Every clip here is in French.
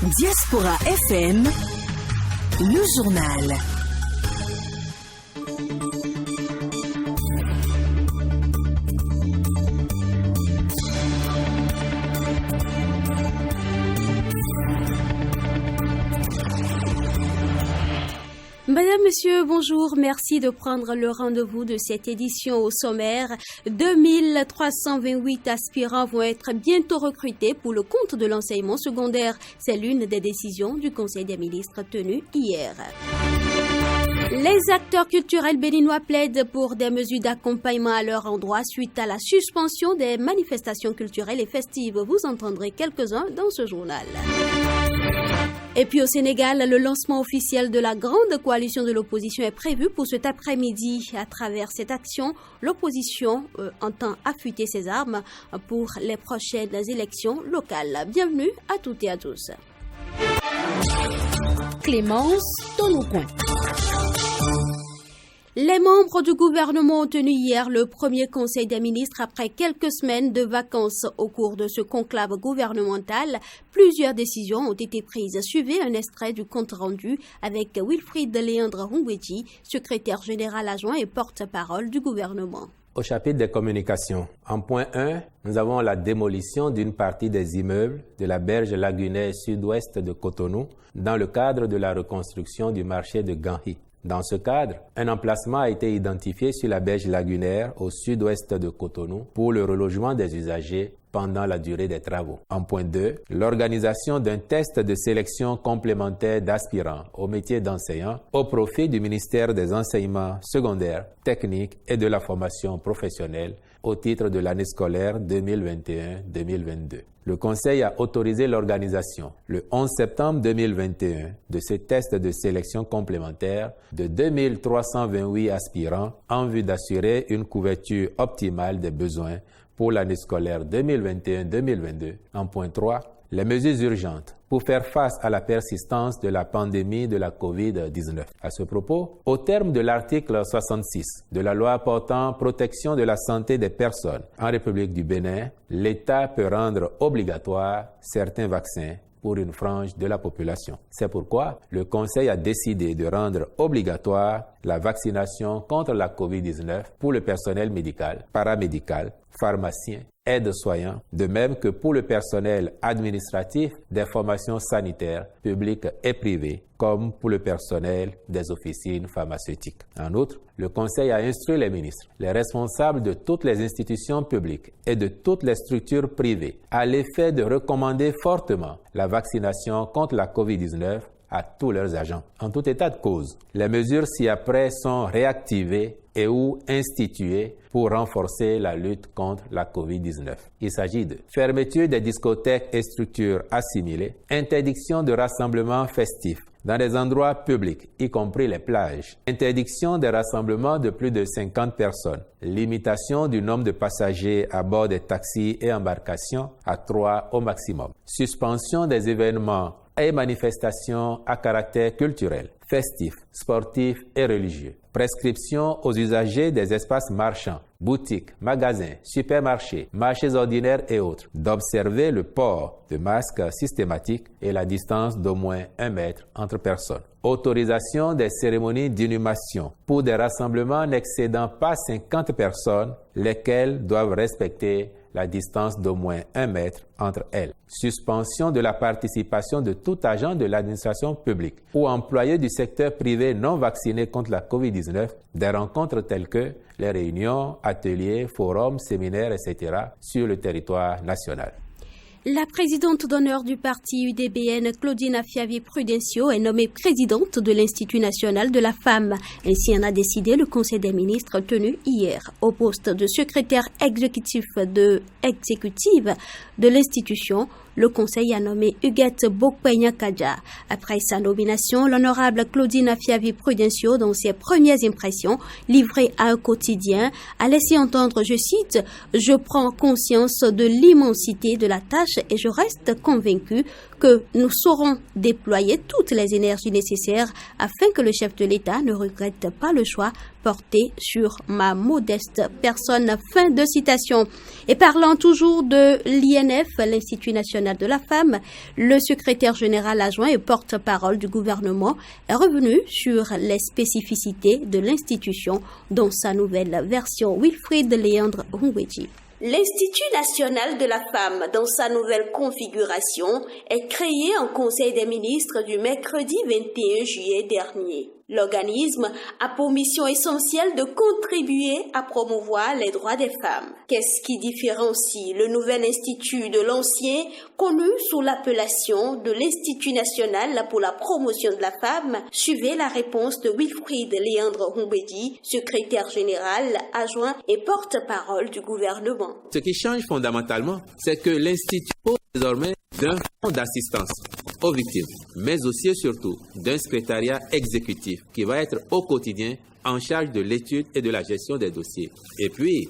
Diaspora FM, le journal. Madame, Monsieur, bonjour. Merci de prendre le rendez-vous de cette édition au sommaire. 2328 aspirants vont être bientôt recrutés pour le compte de l'enseignement secondaire. C'est l'une des décisions du Conseil des ministres tenu hier. Les acteurs culturels béninois plaident pour des mesures d'accompagnement à leur endroit suite à la suspension des manifestations culturelles et festives. Vous entendrez quelques-uns dans ce journal. Et puis au Sénégal, le lancement officiel de la grande coalition de l'opposition est prévu pour cet après-midi. À travers cette action, l'opposition entend affûter ses armes pour les prochaines élections locales. Bienvenue à toutes et à tous. Clémence Tonoucoin. Les membres du gouvernement ont tenu hier le premier conseil des ministres après quelques semaines de vacances. Au cours de ce conclave gouvernemental, plusieurs décisions ont été prises. Suivez un extrait du compte-rendu avec Wilfried Léandre Hungweji, secrétaire général adjoint et porte-parole du gouvernement. Au chapitre des communications, en point 1, nous avons la démolition d'une partie des immeubles de la berge lagunaire sud-ouest de Cotonou dans le cadre de la reconstruction du marché de Ganhi. Dans ce cadre, un emplacement a été identifié sur la berge lagunaire au sud-ouest de Cotonou pour le relogement des usagers pendant la durée des travaux. En point 2, l'organisation d'un test de sélection complémentaire d'aspirants au métier d'enseignant au profit du ministère des Enseignements secondaires, techniques et de la formation professionnelle au titre de l'année scolaire 2021-2022. Le Conseil a autorisé l'organisation, le 11 septembre 2021, de ces tests de sélection complémentaire de 2328 aspirants en vue d'assurer une couverture optimale des besoins pour l'année scolaire 2021-2022. En point 3, les mesures urgentes pour faire face à la persistance de la pandémie de la COVID-19. À ce propos, au terme de l'article 66 de la loi portant protection de la santé des personnes en République du Bénin, l'État peut rendre obligatoire certains vaccins pour une frange de la population. C'est pourquoi le Conseil a décidé de rendre obligatoire la vaccination contre la COVID-19 pour le personnel médical, paramédical, pharmacien, aides-soignants, de même que pour le personnel administratif des formations sanitaires publiques et privées, comme pour le personnel des officines pharmaceutiques. En outre, le Conseil a instruit les ministres, les responsables de toutes les institutions publiques et de toutes les structures privées à l'effet de recommander fortement la vaccination contre la COVID-19 à tous leurs agents. En tout état de cause, les mesures ci-après sont réactivées et ou instituées pour renforcer la lutte contre la COVID-19. Il s'agit de fermeture des discothèques et structures assimilées, interdiction de rassemblements festifs dans des endroits publics, y compris les plages, interdiction des rassemblements de plus de 50 personnes, limitation du nombre de passagers à bord des taxis et embarcations à 3 au maximum, suspension des événements et manifestations à caractère culturel, festif, sportif et religieux. Prescription aux usagers des espaces marchands, boutiques, magasins, supermarchés, marchés ordinaires et autres d'observer le port de masques systématiques et la distance d'au moins 1 mètre entre personnes. Autorisation des cérémonies d'inhumation pour des rassemblements n'excédant pas 50 personnes, lesquelles doivent respecter la distance d'au moins 1 mètre entre elles. Suspension de la participation de tout agent de l'administration publique ou employé du secteur privé non vacciné contre la COVID-19, des rencontres telles que les réunions, ateliers, forums, séminaires, etc. sur le territoire national. La présidente d'honneur du parti UDBN, Claudine Afiavi-Prudencio, est nommée présidente de l'Institut national de la femme. Ainsi en a décidé le Conseil des ministres tenu hier. Au poste de secrétaire exécutive de l'institution, le Conseil a nommé Huguette Bokpenyakaja. Après sa nomination, l'honorable Claudine Afiavi-Prudencio, dans ses premières impressions livrées à un quotidien, a laissé entendre, je cite, « Je prends conscience de l'immensité de la tâche et je reste convaincue que nous saurons déployer toutes les énergies nécessaires afin que le chef de l'État ne regrette pas le choix porté sur ma modeste personne. » Fin de citation. Et parlant toujours de l'INF, l'Institut national national de la femme, le secrétaire général adjoint et porte-parole du gouvernement est revenu sur les spécificités de l'institution dans sa nouvelle version. Wilfried Léandre Hungweji. L'Institut national de la femme, dans sa nouvelle configuration, est créé en Conseil des ministres du mercredi 21 juillet dernier. L'organisme a pour mission essentielle de contribuer à promouvoir les droits des femmes. Qu'est-ce qui différencie le nouvel institut de l'ancien, connu sous l'appellation de l'Institut national pour la promotion de la femme? Suivez la réponse de Wilfried Léandre Hungweji, secrétaire général, adjoint et porte-parole du gouvernement. Ce qui change fondamentalement, c'est que l'Institut dispose désormais d'un fonds d'assistance aux victimes, mais aussi et surtout d'un secrétariat exécutif qui va être au quotidien en charge de l'étude et de la gestion des dossiers. Et puis,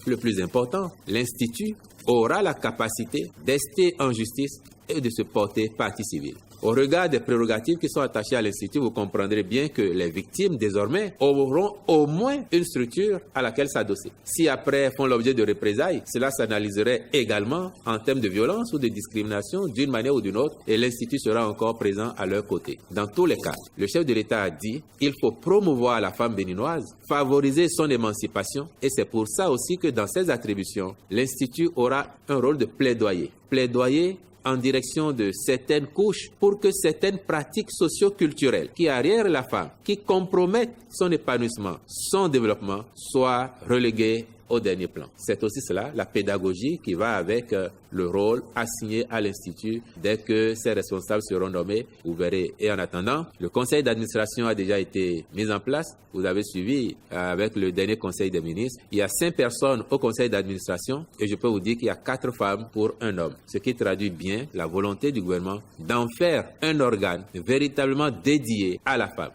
le plus important, l'Institut aura la capacité d'ester en justice et de se porter partie civile. Au regard des prérogatives qui sont attachées à l'Institut, vous comprendrez bien que les victimes, désormais, auront au moins une structure à laquelle s'adosser. Si après elles font l'objet de représailles, cela s'analyserait également en termes de violence ou de discrimination d'une manière ou d'une autre, et l'Institut sera encore présent à leur côté. Dans tous les cas, le chef de l'État a dit qu'il faut promouvoir la femme béninoise, favoriser son émancipation, et c'est pour ça aussi que dans ses attributions, l'Institut aura un rôle de plaidoyer. Plaidoyer en direction de certaines couches pour que certaines pratiques socio-culturelles qui arrièrent la femme, qui compromettent son épanouissement, son développement, soient reléguées au dernier plan. C'est aussi cela, la pédagogie qui va avec le rôle assigné à l'Institut dès que ses responsables seront nommés, vous verrez. Et en attendant, le conseil d'administration a déjà été mis en place. Vous avez suivi avec le dernier conseil des ministres. Il y a 5 personnes au conseil d'administration et je peux vous dire qu'il y a 4 femmes pour un homme. Ce qui traduit bien la volonté du gouvernement d'en faire un organe véritablement dédié à la femme.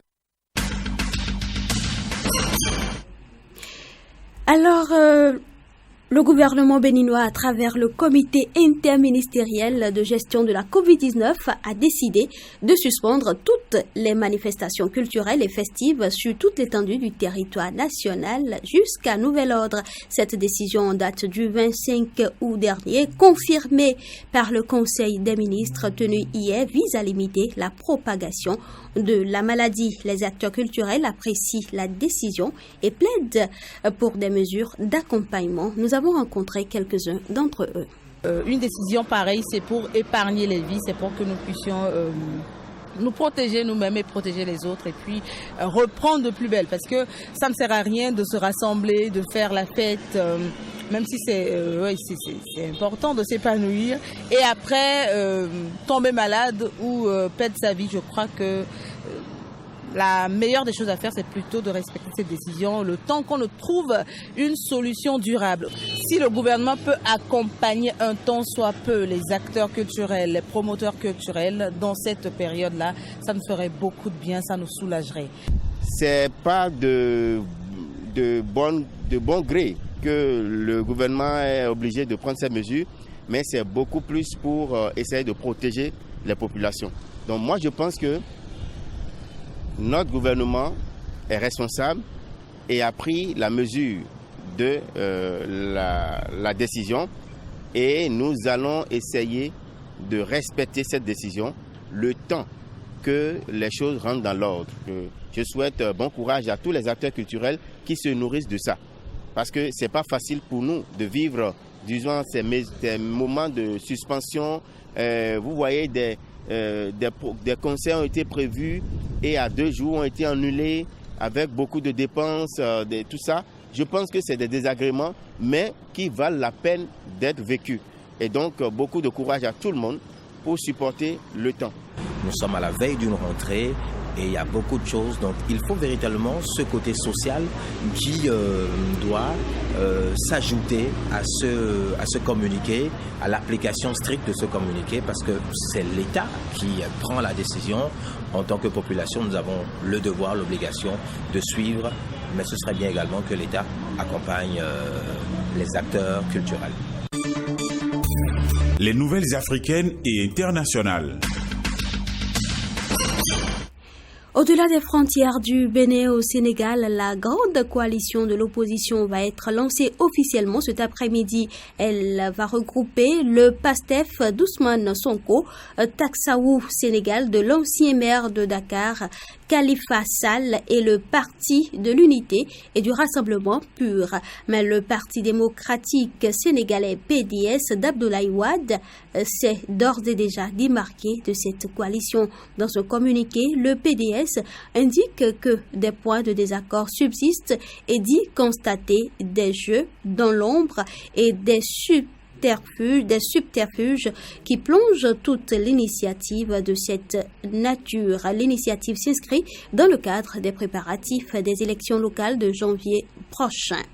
Alors, le gouvernement béninois, à travers le comité interministériel de gestion de la COVID-19, a décidé de suspendre toutes les manifestations culturelles et festives sur toute l'étendue du territoire national jusqu'à nouvel ordre. Cette décision date du 25 août dernier, confirmée par le Conseil des ministres tenu hier, vise à limiter la propagation de la maladie. Les acteurs culturels apprécient la décision et plaident pour des mesures d'accompagnement. Nous avons rencontré quelques-uns d'entre eux. Une décision pareille, c'est pour épargner les vies, c'est pour que nous puissions nous protéger nous-mêmes et protéger les autres et puis reprendre de plus belle. Parce que ça ne sert à rien de se rassembler, de faire la fête, même si c'est important de s'épanouir. Et après, tomber malade ou perdre sa vie, je crois que la meilleure des choses à faire, c'est plutôt de respecter cette décision le temps qu'on ne trouve une solution durable. Si le gouvernement peut accompagner un temps soit peu les acteurs culturels, les promoteurs culturels dans cette période-là, ça nous ferait beaucoup de bien, ça nous soulagerait. C'est pas de bon gré que le gouvernement est obligé de prendre ces mesures, mais c'est beaucoup plus pour essayer de protéger les populations. Donc moi je pense que notre gouvernement est responsable et a pris la mesure de la décision et nous allons essayer de respecter cette décision le temps que les choses rentrent dans l'ordre. Je souhaite bon courage à tous les acteurs culturels qui se nourrissent de ça parce que c'est pas facile pour nous de vivre disons ces moments de suspension. Vous voyez des concerts ont été prévus et à 2 jours ont été annulés avec beaucoup de dépenses, tout ça. Je pense que c'est des désagréments, mais qui valent la peine d'être vécus. Et donc, beaucoup de courage à tout le monde pour supporter le temps. Nous sommes à la veille d'une rentrée et il y a beaucoup de choses. Donc, il faut véritablement ce côté social qui doit s'ajouter à ce communiqué, à l'application stricte de ce communiqué, parce que c'est l'État qui prend la décision. En tant que population, nous avons le devoir, l'obligation de suivre, mais ce serait bien également que l'État accompagne les acteurs culturels. Les nouvelles africaines et internationales. Au-delà des frontières du Bénin au Sénégal, la grande coalition de l'opposition va être lancée officiellement cet après-midi. Elle va regrouper le PASTEF d'Ousmane Sonko, Taksaou Sénégal de l'ancien maire de Dakar, Khalifa Sall et le Parti de l'Unité et du Rassemblement Pur. Mais le Parti démocratique sénégalais PDS d'Abdoulaye Wade s'est d'ores et déjà démarqué de cette coalition. Dans ce communiqué, le PDS indique que des points de désaccord subsistent et dit constater des jeux dans l'ombre et des subterfuges qui plongent toute l'initiative de cette nature. L'initiative s'inscrit dans le cadre des préparatifs des élections locales de janvier prochain.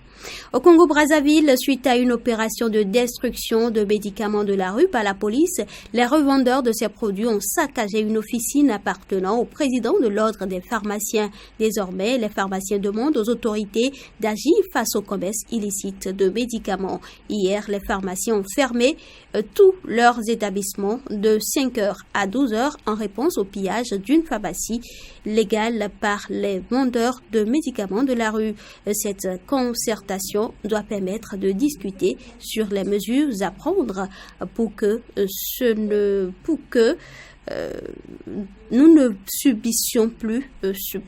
Au Congo-Brazzaville, suite à une opération de destruction de médicaments de la rue par la police, les revendeurs de ces produits ont saccagé une officine appartenant au président de l'ordre des pharmaciens. Désormais, les pharmaciens demandent aux autorités d'agir face au commerce illicite de médicaments. Hier, les pharmaciens ont fermé tous leurs établissements de 5h à 12h en réponse au pillage d'une pharmacie légale par les vendeurs de médicaments de la rue. Cette concertation doit permettre de discuter sur les mesures à prendre pour que nous ne subissions plus,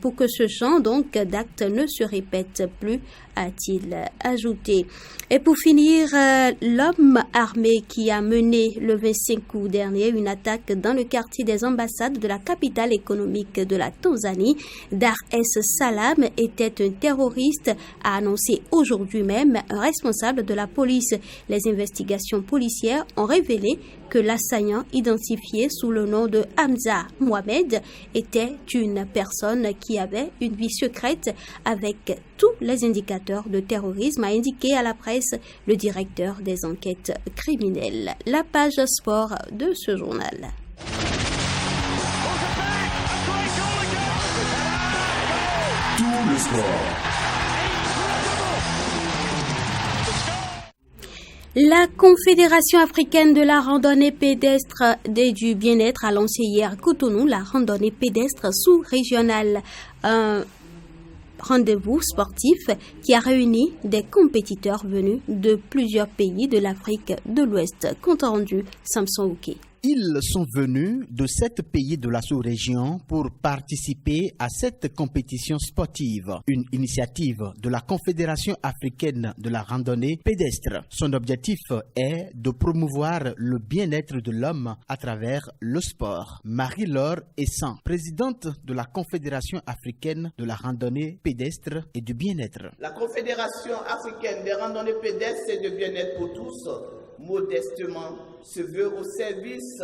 pour que ce genre d'actes ne se répète plus, a-t-il ajouté. Et pour finir, l'homme armé qui a mené le 25 août dernier une attaque dans le quartier des ambassades de la capitale économique de la Tanzanie, Dar es Salaam, était un terroriste, a annoncé aujourd'hui même un responsable de la police. Les investigations policières ont révélé que l'assaillant, identifié sous le nom de Hamza Mohamed, était une personne qui avait une vie secrète avec tous les indicateurs de terrorisme, a indiqué à la presse le directeur des enquêtes criminelles. La page sport de ce journal. Tout le sport. La Confédération africaine de la randonnée pédestre et du bien-être a lancé hier à Cotonou la randonnée pédestre sous-régionale. Un rendez-vous sportif qui a réuni des compétiteurs venus de plusieurs pays de l'Afrique de l'Ouest. Compte rendu, Samson Ouké. Ils sont venus de 7 pays de la sous-région pour participer à cette compétition sportive, une initiative de la Confédération africaine de la randonnée pédestre. Son objectif est de promouvoir le bien-être de l'homme à travers le sport. Marie-Laure Essan, présidente de la Confédération africaine de la randonnée pédestre et du bien-être. La Confédération africaine des randonnées pédestres et de bien-être pour tous, modestement, se veut au service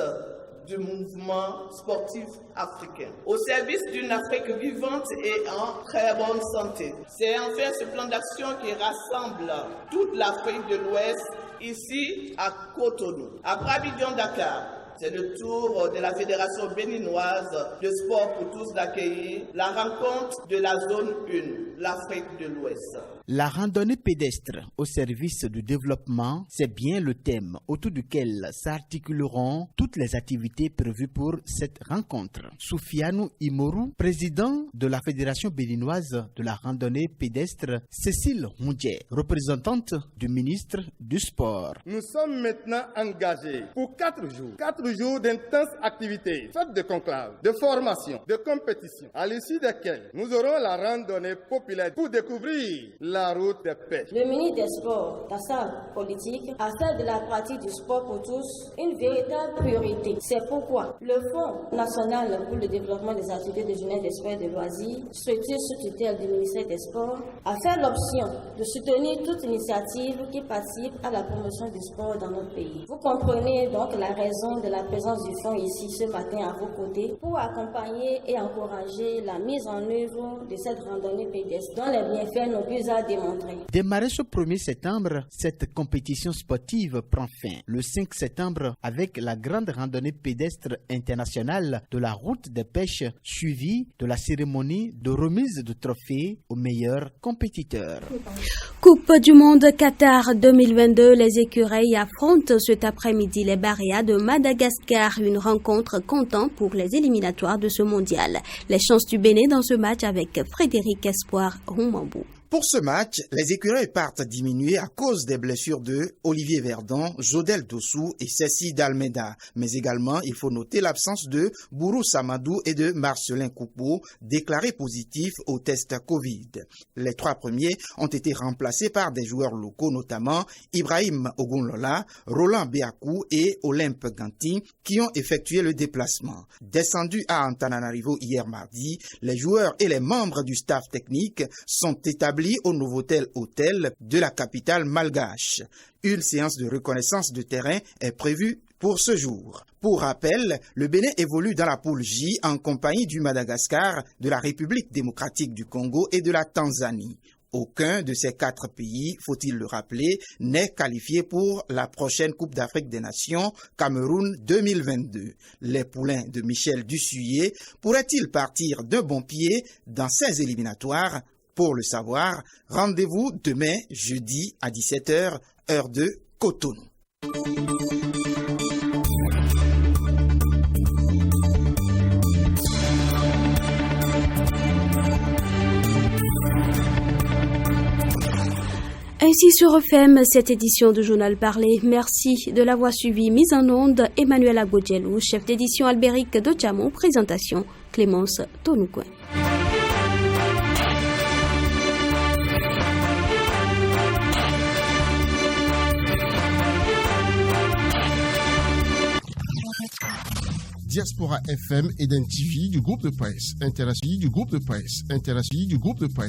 du mouvement sportif africain, au service d'une Afrique vivante et en très bonne santé. C'est enfin ce plan d'action qui rassemble toute l'Afrique de l'Ouest ici à Cotonou. Après Abidjan-Dakar, c'est le tour de la Fédération béninoise de sport pour tous d'accueillir la rencontre de la zone 1, l'Afrique de l'Ouest. La randonnée pédestre au service du développement, c'est bien le thème autour duquel s'articuleront toutes les activités prévues pour cette rencontre. Soufianou Imoru, président de la Fédération béninoise de la randonnée pédestre, Cécile Moudjé, représentante du ministre du Sport. Nous sommes maintenant engagés pour 4 jours. 4 jours d'intenses activités, faites de conclaves, de formation, de compétition, à l'issue desquelles nous aurons la randonnée populaire pour découvrir la route des pêches. Le ministre des Sports, dans sa politique, a fait de la pratique du sport pour tous une véritable priorité. C'est pourquoi le Fonds national pour le développement des activités de jeunesse, des sports et des loisirs, structure sous tutelle du ministère des Sports, a fait l'option de soutenir toute initiative qui participe à la promotion du sport dans notre pays. Vous comprenez donc la raison de la présence du Fonds ici ce matin à vos côtés pour accompagner et encourager la mise en œuvre de cette randonnée pédestre dont les bienfaits n'ont plus à démontrer. Démarré ce 1er septembre, cette compétition sportive prend fin le 5 septembre avec la grande randonnée pédestre internationale de la route des pêches suivie de la cérémonie de remise de trophées aux meilleurs compétiteurs. Coupe Coupe du Monde Qatar 2022, les écureuils affrontent cet après-midi les Baréas de Madagascar, une rencontre comptant pour les éliminatoires de ce mondial. Les chances du Bénin dans ce match avec Frédéric Espoir Roumambou. Pour ce match, les écureuils partent diminuer à cause des blessures de Olivier Verdon, Jodel Dossou et Cécile d'Almeida. Mais également, il faut noter l'absence de Bourou Samadou et de Marcelin Coupeau, déclarés positifs au test Covid. Les 3 premiers ont été remplacés par des joueurs locaux, notamment Ibrahim Ogunlola, Roland Beakou et Olympe Ganti, qui ont effectué le déplacement. Descendus à Antananarivo hier mardi, les joueurs et les membres du staff technique sont établis au Novotel Hôtel de la capitale malgache. Une séance de reconnaissance de terrain est prévue pour ce jour. Pour rappel, le Bénin évolue dans la poule J en compagnie du Madagascar, de la République démocratique du Congo et de la Tanzanie. Aucun de ces 4 pays, faut-il le rappeler, n'est qualifié pour la prochaine Coupe d'Afrique des Nations Cameroun 2022. Les poulains de Michel Dussuyer pourraient-ils partir d'un bon pied dans ces éliminatoires? Pour le savoir, rendez-vous demain, jeudi à 17h, heure de Cotonou. Ainsi se referme cette édition de Journal Parlé. Merci de l'avoir suivi. Mise en onde, Emmanuel Agodjelou, chef d'édition Albéric Dochamon, présentation Clémence Tonoucoin. Diaspora FM et d'un TV du groupe de presse. Interactif du groupe de presse.